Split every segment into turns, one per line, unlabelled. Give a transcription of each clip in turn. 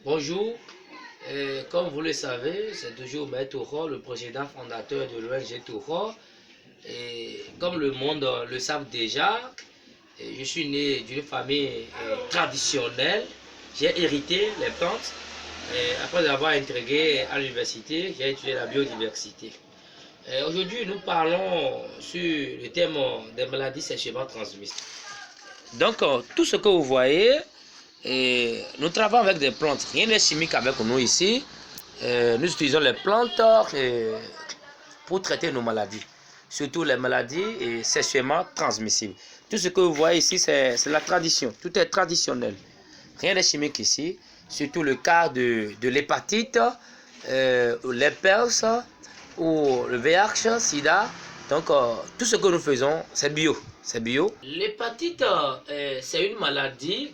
Bonjour, comme vous le savez, c'est toujours Maître Touro, le président fondateur de l'ONG Touro. Et comme le monde le savent déjà, je suis né d'une famille traditionnelle. J'ai hérité les plantes. Après avoir intégré à l'université, j'ai étudié la biodiversité. Aujourd'hui, nous parlons sur le thème des maladies sexuellement transmissibles. Donc, tout ce que vous voyez, nous travaillons avec des plantes. Rien n'est chimique avec nous ici. Nous utilisons les plantes pour traiter nos maladies. Surtout les maladies sexuellement transmissibles. Tout ce que vous voyez ici, c'est la tradition. Tout est traditionnel. Rien n'est chimique ici. Surtout le cas de l'hépatite, l'herpès ou le VIH, SIDA. Donc, tout ce que nous faisons, c'est bio. C'est bio. L'hépatite, c'est une maladie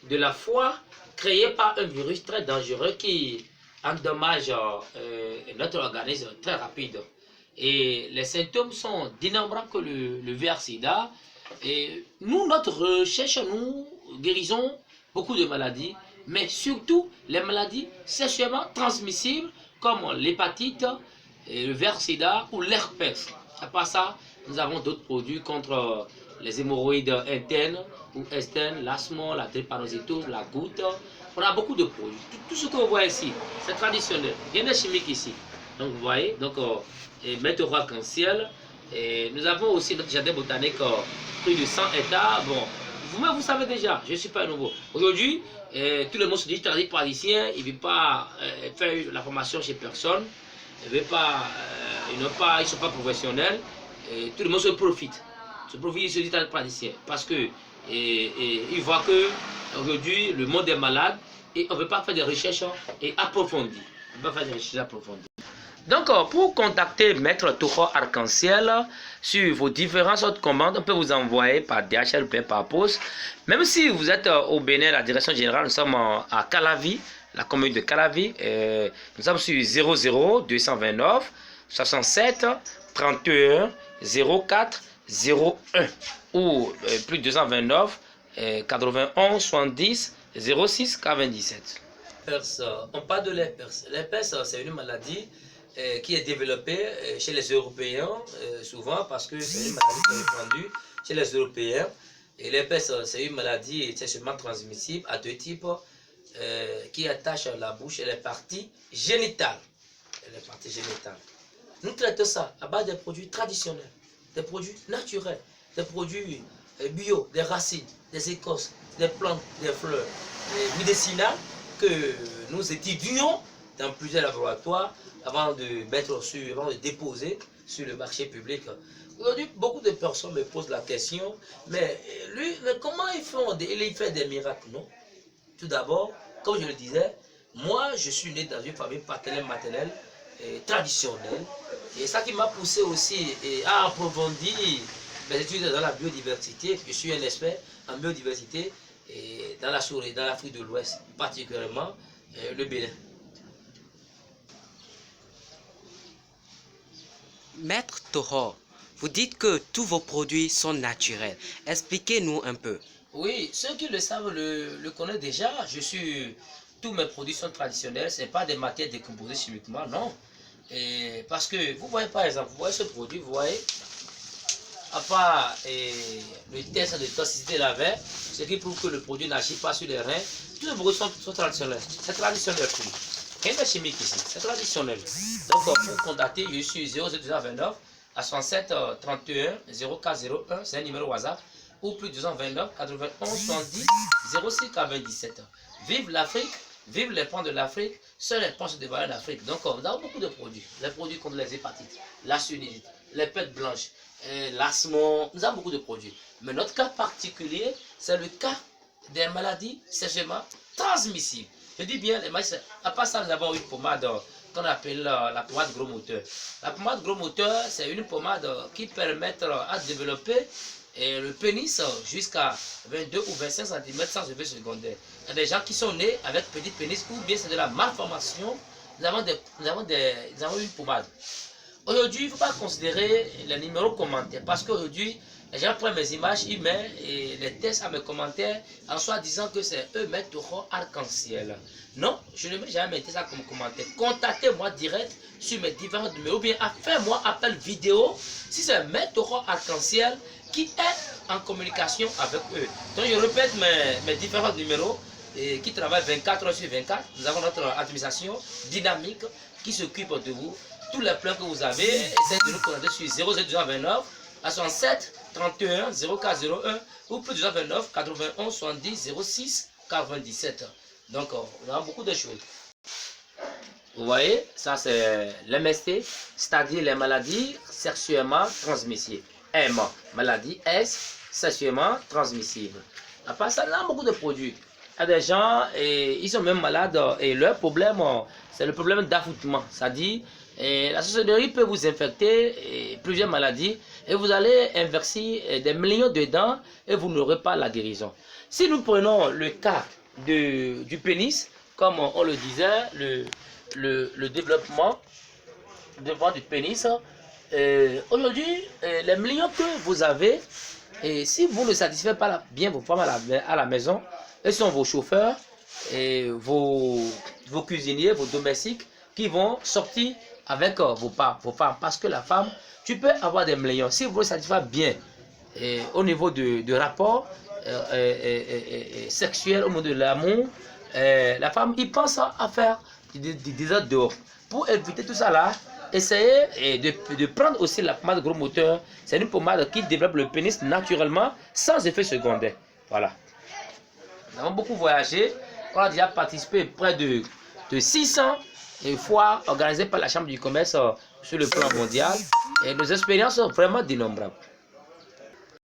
de la foie créée par un virus très dangereux qui endommage notre organisme très rapide. Et les symptômes sont d'innombrables que le VIH-Sida. Et nous, notre recherche, nous guérissons beaucoup de maladies, mais surtout les maladies sexuellement transmissibles comme l'hépatite, le VIH-Sida ou l'herpès. À part ça, nous avons d'autres produits contre les hémorroïdes internes ou externes, l'asthme, la drépanocytose, la goutte. On a beaucoup de produits. Tout ce que vous voyez ici, c'est traditionnel. Rien de chimique ici. Donc vous voyez, donc Maître Touro arc-en-ciel. Nous avons aussi notre jardin botanique, plus de 100 hectares. Bon, vous-même vous savez déjà, je ne suis pas nouveau. Aujourd'hui, tout le monde se dit praticien, il ne veut pas faire la formation chez personne. Il ne ils ne sont pas professionnels. Tout le monde se profite. Il se dit praticien. Parce que il voit que aujourd'hui le monde est malade et on ne veut pas faire des recherches approfondies. On ne veut pas faire des recherches approfondies. Donc, pour contacter Maître Touro arc-en-ciel sur vos différentes autres commandes, on peut vous envoyer par DHL ou par poste. Même si vous êtes au Bénin, la direction générale, nous sommes à Calavi, la commune de Calavi. Nous sommes sur 00 229 67 31 04 01 ou plus 229 91 70 06 97. On parle de l'herpès. L'herpès, c'est une maladie qui est développée chez les Européens, souvent parce que c'est une maladie qui est répandue chez les Européens. Et l'herpès, c'est une maladie sexuellement transmissible à deux types qui attachent la bouche et les parties génitales. Nous traitons ça à base des produits traditionnels, des produits naturels, des produits bio, des racines, des écorces, des plantes, des fleurs, médicinales que nous étudions dans plusieurs laboratoires avant de déposer sur le marché public. Aujourd'hui, beaucoup de personnes me posent la question, mais comment ils font il fait des miracles, non? Tout d'abord, comme je le disais, moi je suis né dans une famille paternelle, traditionnelle, et ça qui m'a poussé aussi à approfondir mes études dans la biodiversité. Je suis un expert en biodiversité et dans l'Afrique de l'Ouest, particulièrement le Bénin.
Maître Touro, vous dites que tous vos produits sont naturels. Expliquez-nous un peu.
Oui, ceux qui le savent le connaissent déjà. Tous mes produits sont traditionnels, ce n'est pas des matières décomposées chimiquement, non. Parce que vous voyez par exemple, vous voyez ce produit, vous voyez, à part le test de toxicité de la verre, ce qui prouve que le produit n'agit pas sur les reins, tous les produits sont traditionnels. C'est traditionnel. Rien de chimique ici, c'est traditionnel. Donc pour contacter, je suis 00229 à 67 31 0401, c'est un numéro WhatsApp, ou plus 229 91 70 06 97. Vive l'Afrique, vive les plantes de l'Afrique, seuls les plantes se développent en Afrique. Donc nous avons beaucoup de produits. Les produits contre les hépatites, la sinusite, les pètes blanches, l'asthme, nous avons beaucoup de produits. Mais notre cas particulier, c'est le cas des maladies sexuellement transmissibles. Je dis bien, à part ça, nous avons une pommade qu'on appelle la pommade gros moteur. La pommade gros moteur, c'est une pommade qui permet à développer le pénis jusqu'à 22 ou 25 cm sans effet secondaire. Il y a des gens qui sont nés avec petit pénis ou bien c'est de la malformation. Nous avons une pommade. Aujourd'hui, il ne faut pas considérer les numéros commentaires parce qu'aujourd'hui, Les gens prennent mes images, ils mettent et les textes à mes commentaires en soi disant que c'est eux mes taureaux arc-en-ciel. Non, je ne mets jamais mes textes à comme commentaire. Contactez-moi direct sur mes différents numéros ou bien faites-moi appel vidéo si c'est mes taureaux arc-en-ciel qui est en communication avec eux. Donc je répète mes différents numéros qui travaillent 24 heures sur 24. Nous avons notre administration dynamique qui s'occupe de vous. Tous les plans que vous avez, essayez de nous contacter sur 00229 à 67 31 0401 ou plus 229 91 70 06 97. Donc, on a beaucoup de choses. Vous voyez, ça c'est l'MST, c'est-à-dire les maladies sexuellement transmissibles. M, maladie S, sexuellement transmissible. À part ça, on a beaucoup de produits. Il y a des gens, ils sont même malades et leur problème, c'est le problème d'affoutement. C'est-à-dire, la sorcellerie peut vous infecter plusieurs maladies et vous allez inverser des millions de dents et vous n'aurez pas la guérison. Si nous prenons le cas du pénis, comme on le disait, le développement du pénis, aujourd'hui, les millions que vous avez, et si vous ne satisfaites pas bien vos femmes à la maison, elles sont vos chauffeurs, et vos cuisiniers, vos domestiques qui vont sortir avec vos femmes. Parce que la femme, tu peux avoir des millions. Si vous ne satisfaites bien au niveau de rapport sexuel, au niveau de l'amour, la femme, il pense à faire des autres dehors. Pour éviter tout ça là, essayez de prendre aussi la pommade gros moteur. C'est une pommade qui développe le pénis naturellement, sans effet secondaire. Voilà. Nous avons beaucoup voyagé. On a déjà participé près de 600 foires organisées par la Chambre du commerce sur le plan mondial. Et nos expériences sont vraiment dénombrables.